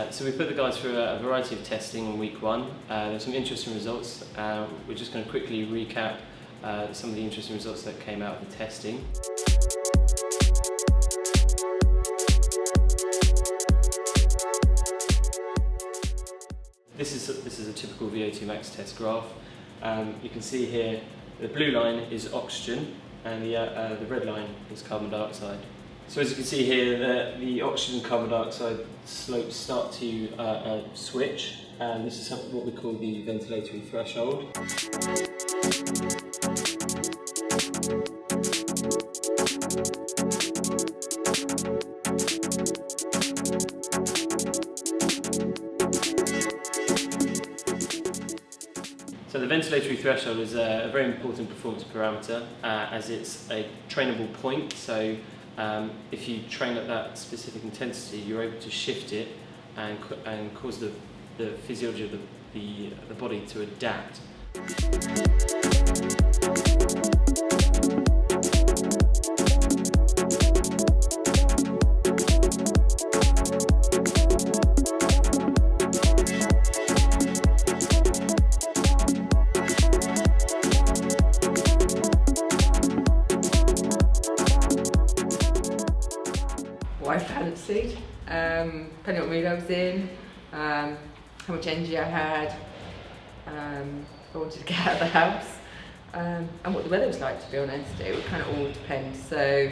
So we put the guys through a variety of testing in week 1. There's some interesting results. We're just going to quickly recap some of the interesting results that came out of the testing. This is a typical VO2 max test graph. You can see here the blue line is oxygen and the red line is carbon dioxide. So as you can see here, the oxygen and carbon dioxide slopes start to switch, and this is what we call the ventilatory threshold. So the ventilatory threshold is a very important performance parameter as it's a trainable point. So if you train at that specific intensity, you're able to shift it and cause the physiology of the body to adapt. What I fancied, depending on what mood I was in, how much energy I had, if I wanted to get out of the house, and what the weather was like, to be honest. It would kind of all depend. So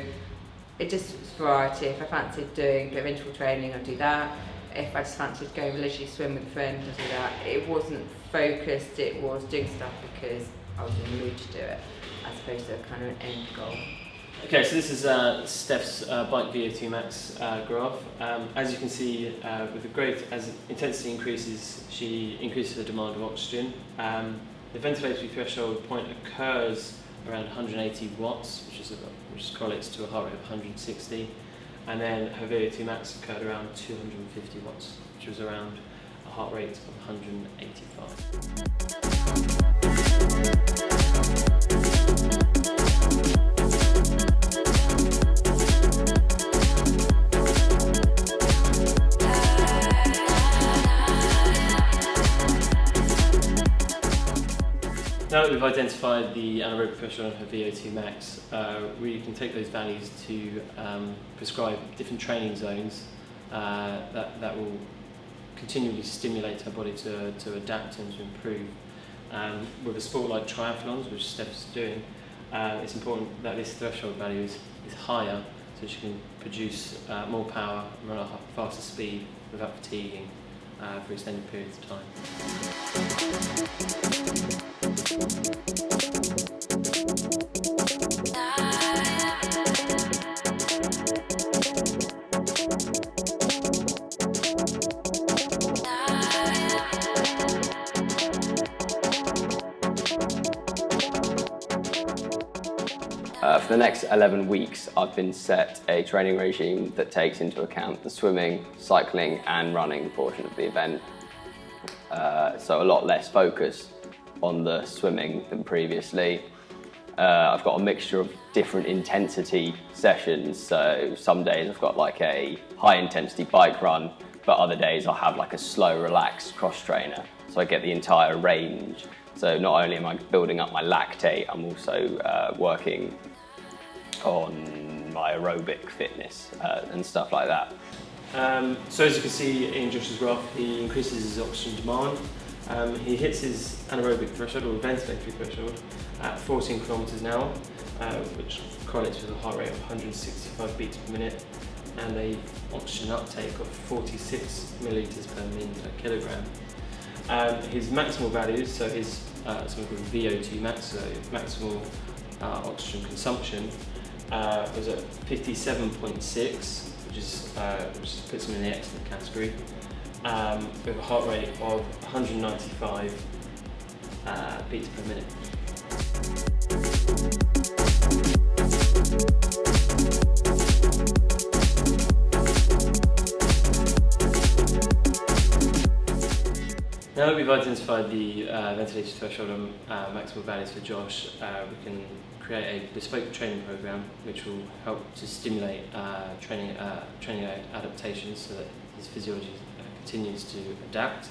it just was variety. If I fancied doing a bit of interval training, I'd do that. If I just fancied going leisurely swim with a friend, I'd do that. It wasn't focused, it was doing stuff because I was in the mood to do it, as opposed to kind of an end goal. Okay, so this is Steph's bike VO2 max graph. As you can see, with the growth, as intensity increases, she increases the demand of oxygen. The ventilatory threshold point occurs around 180 watts, which correlates to a heart rate of 160, and then her VO2 max occurred around 250 watts, which was around a heart rate of 185. Now that we've identified the anaerobic threshold of her VO2 max, we can take those values to prescribe different training zones that will continually stimulate her body to adapt and to improve. With a sport like triathlons, which Steph's doing, it's important that this threshold value is higher so she can produce more power and run at a faster speed without fatiguing for extended periods of time. For the next 11 weeks, I've been set a training regime that takes into account the swimming, cycling and running portion of the event. So a lot less focus on the swimming than previously. I've got a mixture of different intensity sessions, so some days I've got like a high intensity bike run, but other days I'll have like a slow, relaxed cross trainer, so I get the entire range. So not only am I building up my lactate, I'm also working on my aerobic fitness and stuff like that. So as you can see in Josh's graph, he increases his oxygen demand. He hits his anaerobic threshold, or ventilatory threshold, at 14 kilometers an hour, which correlates with a heart rate of 165 beats per minute and a oxygen uptake of 46 milliliters per minute per kilogram. His maximal values, so his something called VO2 max, so maximal oxygen consumption, was at 57.6, which puts him in the excellent category, with a heart rate of 195 beats per minute. Now that we've identified the ventilation threshold and maximal values for Josh, we can create a bespoke training program which will help to stimulate training adaptations so that his physiology continues to adapt.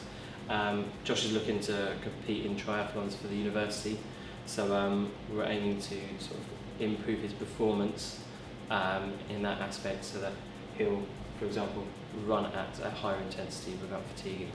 Josh is looking to compete in triathlons for the university, so we're aiming to sort of improve his performance in that aspect so that he'll, for example, run at a higher intensity without fatiguing.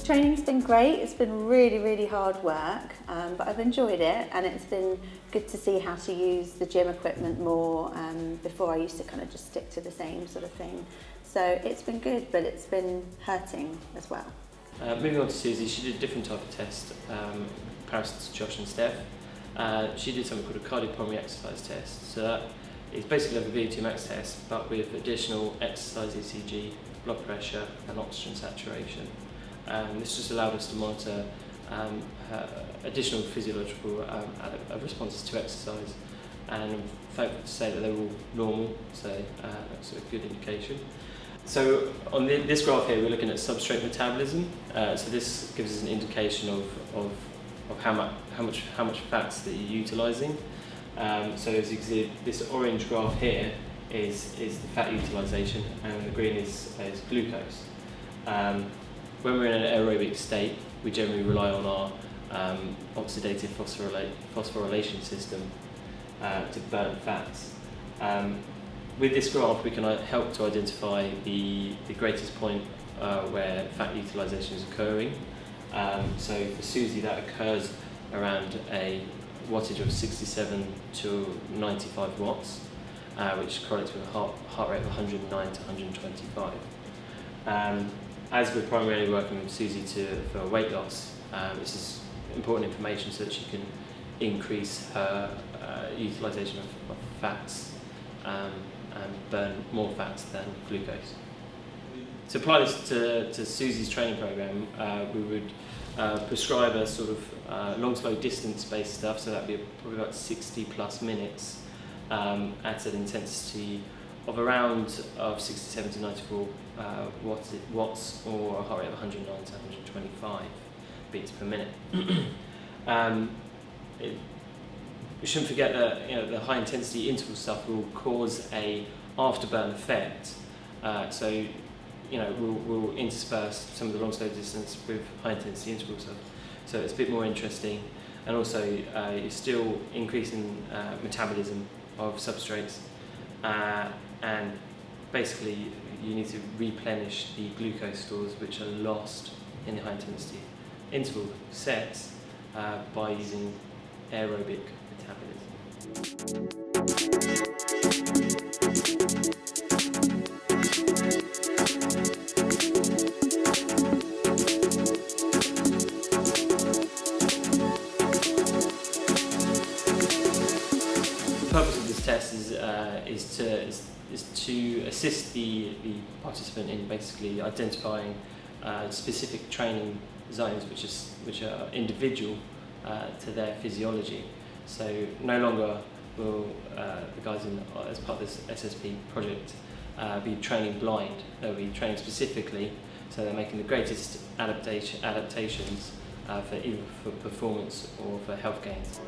Training's been great. It's been really, really hard work, but I've enjoyed it, and it's been good to see how to use the gym equipment more. Before I used to kind of just stick to the same sort of thing. So it's been good, but it's been hurting as well. Moving on to Susie, she did a different type of test in comparison to Josh and Steph. She did something called a cardiopulmonary exercise test. So that is basically like a VO2 max test, but with additional exercise ECG, blood pressure and oxygen saturation. This just allowed us to monitor additional physiological responses to exercise, and I'm thankful to say that they were all normal, so that's a good indication. So on this graph here, we're looking at substrate metabolism. So this gives us an indication of how much fats that you're utilising. So as you can see, this orange graph here is the fat utilisation, and the green is glucose. When we're in an aerobic state, we generally rely on our oxidative phosphorylation system to burn fats. With this graph, we can help to identify the greatest point where fat utilisation is occurring. So for Susie, that occurs around a wattage of 67 to 95 watts, which correlates with a heart rate of 109 to 125. As we're primarily working with Susie for weight loss, this is important information so that she can increase her utilisation of fats and burn more fats than glucose. To apply this to Susie's training program, we would prescribe a sort of long, slow, distance-based stuff, so that'd be probably about 60 plus minutes at an intensity of around 67 to 94 watts, or a heart rate of 109 to 125 beats per minute. We shouldn't forget that the high intensity interval stuff will cause a afterburn effect. So we'll intersperse some of the long slow distance with high intensity interval stuff. So it's a bit more interesting, and also you're still increasing metabolism of substrates. And basically, you need to replenish the glucose stores which are lost in the high intensity interval sets by using aerobic metabolism. The purpose of this test is to assist the participant in basically identifying specific training zones which are individual to their physiology. So no longer will the guys as part of this SSP project be training blind. They'll be training specifically, so they're making the greatest adaptations for either for performance or for health gains.